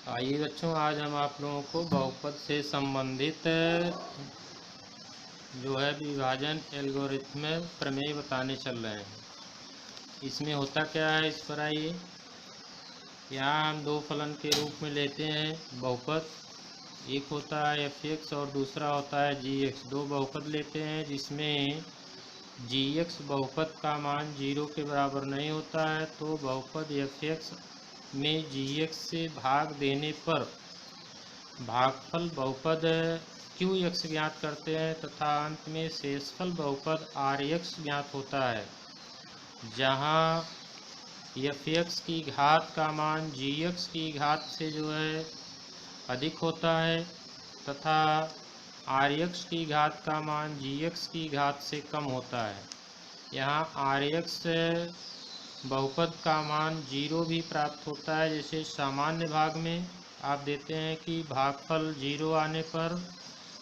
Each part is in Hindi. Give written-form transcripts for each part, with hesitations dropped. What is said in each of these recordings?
आइए बच्चों, आज हम आप लोगों को बहुपद से संबंधित जो है विभाजन एल्गोरिथ्म प्रमेय बताने चल रहे हैं। इसमें होता क्या है, इस पर आइए। यहाँ हम दो फलन के रूप में लेते हैं बहुपद। एक होता है एफ एक्स और दूसरा होता है जी एक्स। दो बहुपद लेते हैं जिसमें जी एक्स बहुपद का मान 0 के बराबर नहीं होता है, तो बहुपद एफ एक्स में जी एक्स से भाग देने पर भागफल बहुपद क्यू एक्स ज्ञात करते हैं तथा अंत में शेषफल बहुपद आर एक्स ज्ञात होता है, जहाँ एफ एक्स की घात का मान जी एक्स की घात से जो है अधिक होता है तथा आर एक्स की घात का मान जी एक्स की घात से कम होता है। यहाँ आर एक्स बहुपद का मान 0 भी प्राप्त होता है। जैसे सामान्य भाग में आप देते हैं कि भागफल 0 आने पर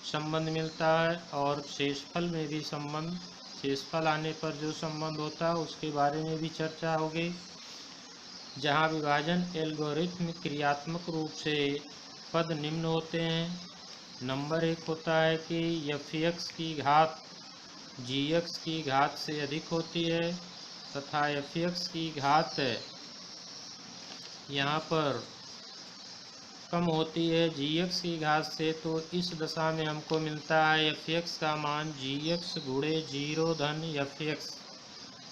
संबंध मिलता है, और शेषफल में भी शेषफल आने पर जो संबंध होता है उसके बारे में भी चर्चा होगी। जहाँ विभाजन एल्गोरिथ्म क्रियात्मक रूप से पद निम्न होते हैं। नंबर 1 होता है कि एफ एक्स की घात जी एक्स की घात से अधिक होती है तथा एफ एक्स की घात यहाँ पर कम होती है जी एक्स की घात से। तो इस दशा में हमको मिलता है एफ एक्स का मान जी एक्स गुणे 0 धन एफ एक्स।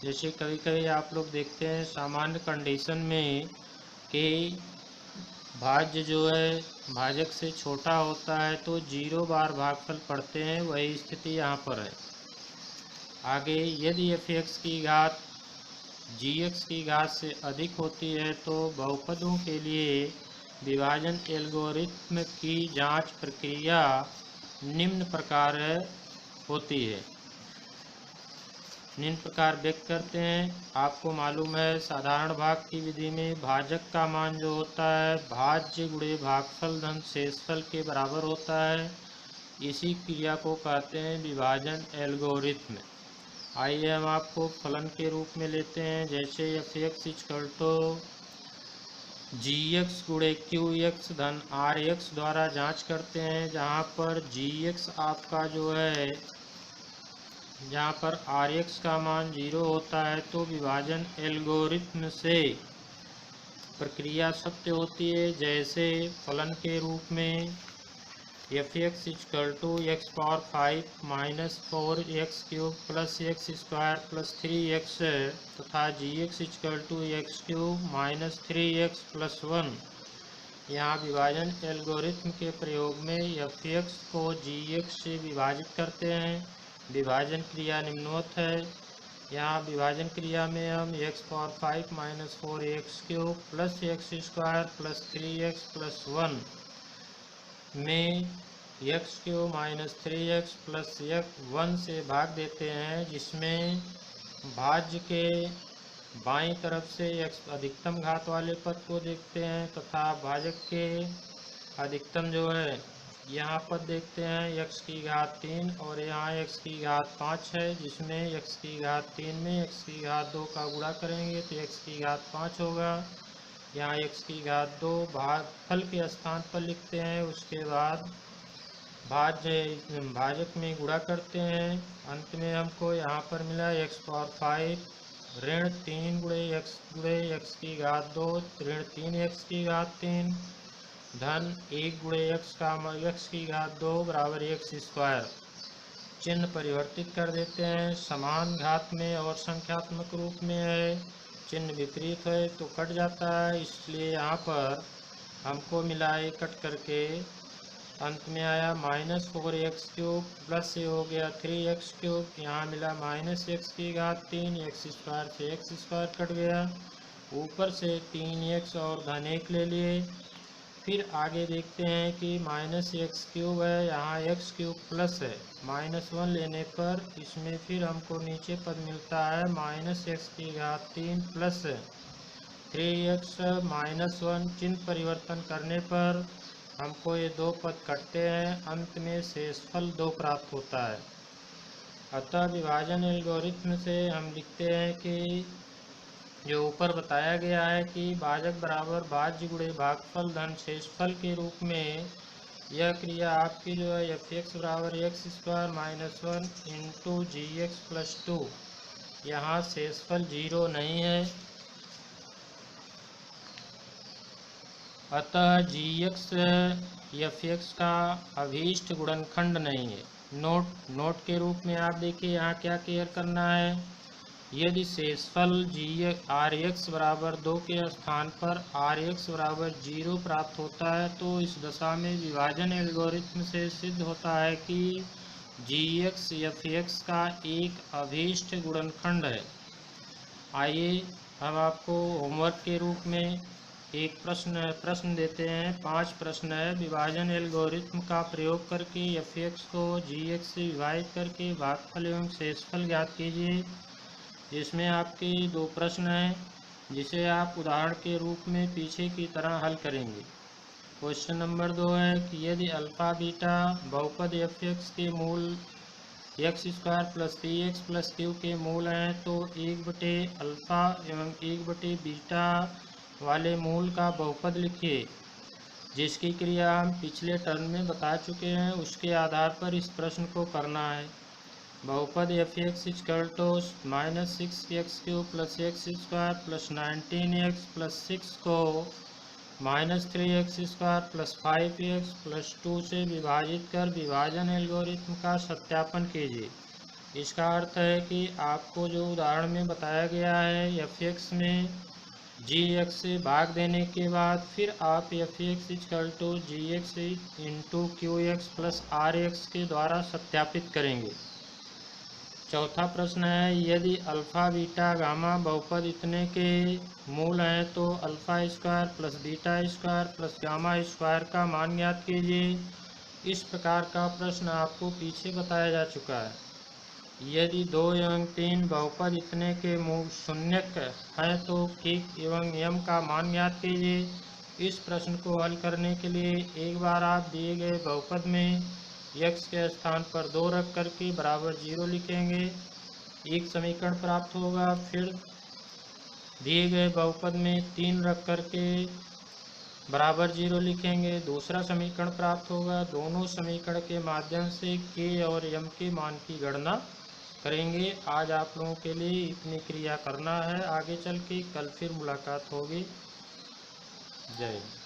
जैसे कभी कभी आप लोग देखते हैं सामान्य कंडीशन में कि भाज्य जो है भाजक से छोटा होता है तो 0 बार भागफल पढ़ते हैं, वही स्थिति यहाँ पर है। आगे यदि एफ एक्स की घात जी एक्स की घात से अधिक होती है तो बहुपदों के लिए विभाजन एल्गोरिथ्म की जांच प्रक्रिया निम्न प्रकार होती है, निम्न प्रकार व्यक्त करते हैं। आपको मालूम है साधारण भाग की विधि में भाजक का मान जो होता है भाज्य गुणे भागफल धन शेषफल के बराबर होता है। इसी क्रिया को कहते हैं विभाजन एल्गोरिथ्म। आइए हम आपको फलन के रूप में लेते हैं। जैसे f x equal to g x गुणे क्यू एक्स धन आर एक्स द्वारा जांच करते हैं, जहाँ पर जी एक्स आपका जो है जहाँ पर आर एक्स का मान 0 होता है तो विभाजन एल्गोरिथ्म से प्रक्रिया सत्य होती है। जैसे फलन के रूप में F x equal to X power 5 minus 4x cube plus x square plus 3x तथा G X equal to X cube minus 3x plus 1। यहाँ विभाजन एल्गोरिथ्म के प्रयोग में एफ एक्स को जी एक्स से विभाजित करते हैं। विभाजन क्रिया निम्नवत है। यहाँ विभाजन क्रिया में हम x power 5 minus 4x cube plus x square plus 3x plus 1 में x Q minus 3x plus 1 से भाग देते हैं, जिसमें भाज्य के बाईं तरफ से x अधिकतम घात वाले पद को देखते हैं तथा भाजक के अधिकतम जो है यहाँ पद देखते हैं x की घात 3 और यहाँ x की घात 5 है, जिसमें x की घात 3 में x की घात 2 का गुणा करेंगे तो x की घात 5 होगा। यहाँ x की घात 2 भागफल के स्थान पर लिखते हैं, उसके बाद भाजक में गुणा करते हैं। अंत में हमको यहाँ पर मिला एक्स पावर 5 ऋण 3 गुणे एक्स की घात 2 ऋण 3x की घात 3 धन 1 गुणे एक्स की घात 2 बराबर एक्स स्क्वायर। चिन्ह परिवर्तित कर देते हैं। समान घात में और संख्यात्मक रूप में है, चिन्ह विपरीत है तो कट जाता है, इसलिए यहाँ पर हमको मिला है कट करके अंत में आया माइनस 4x क्यूब प्लस ये हो गया 3x क्यूब। यहाँ मिला माइनस एक्स की घात 3 एक्स स्क्वायर से एक्स स्क्वायर कट गया, ऊपर से 3x और धन 1 ले लिए। फिर आगे देखते हैं कि माइनस एक्स क्यूब है, यहाँ एक्स क्यूब प्लस है माइनस 1 लेने पर इसमें फिर हमको नीचे पद मिलता है माइनस एक्स की घात 3 प्लस 3x माइनस 1। चिन्ह परिवर्तन करने पर हमको ये दो पद कटते हैं, अंत में शेषफल 2 प्राप्त होता है। अतः विभाजन एल्गोरिथ्म से हम लिखते हैं कि जो ऊपर बताया गया है कि भाजक बराबर भाज्य गुणे भागफल धन शेषफल के रूप में यह क्रिया आपकी जो है एफ एक्स बराबर X square minus one into G X plus two, यहाँ शेषफल 0 नहीं है, अतः जी एक्स एफ एक्स का अभीष्ट गुणनखंड नहीं है। नोट के रूप में आप देखिए यहाँ क्या क्लियर करना है। यदि शेषफल जी आर एक्स बराबर 2 के स्थान पर आर एक्स बराबर 0 प्राप्त होता है तो इस दशा में विभाजन एल्गोरिथ्म से सिद्ध होता है कि जी एक्स एफ एक्स का एक अभीष्ट गुणनखंड है। आइए हम आपको होमवर्क के रूप में एक प्रश्न देते हैं। 5 प्रश्न है। विभाजन एल्गोरिथ्म का प्रयोग करके एफ एक्स को जी एक्स से विभाजित करके भागफल एवं शेषफल ज्ञात कीजिए। इसमें आपके 2 प्रश्न हैं जिसे आप उदाहरण के रूप में पीछे की तरह हल करेंगे। क्वेश्चन नंबर 2 है कि यदि अल्फा बीटा बहुपद एफ एक्स के मूल x square plus three x plus Q के मूल हैं तो 1/अल्फा एवं 1/बीटा वाले मूल का बहुपद लिखिए, जिसकी क्रिया हम पिछले टर्म में बता चुके हैं। उसके आधार पर इस प्रश्न को करना है। बहुपद f x equal to minus 6x³ plus x square plus 19x plus 6 को minus 3x² plus 5x plus 2 से विभाजित कर विभाजन एल्गोरिथ्म का सत्यापन कीजिए। इसका अर्थ है कि आपको जो उदाहरण में बताया गया है एफ एक्स में जी एक्स से भाग देने के बाद फिर आप f x equal to g x into q x plus r x के द्वारा सत्यापित करेंगे। चौथा प्रश्न है यदि अल्फा बीटा गामा बहुपद इतने के मूल हैं तो alpha square plus beta square plus gamma square का मान ज्ञात कीजिए। इस प्रकार का प्रश्न आपको पीछे बताया जा चुका है। यदि 2 एवं 3 बहुपद इतने के मूल शून्यक हैं तो k एवं m का मान ज्ञात कीजिए। इस प्रश्न को हल करने के लिए एक बार आप दिए गए बहुपद में x के स्थान पर 2 रख करके बराबर 0 लिखेंगे, एक समीकरण प्राप्त होगा। फिर दिए गए बहुपद में 3 रख करके बराबर 0 लिखेंगे, दूसरा समीकरण प्राप्त होगा। दोनों समीकरण के माध्यम से k और m के मान की गणना करेंगे। आज आप लोगों के लिए इतनी क्रिया करना है, आगे चल के कल फिर मुलाकात होगी। जय हिंद।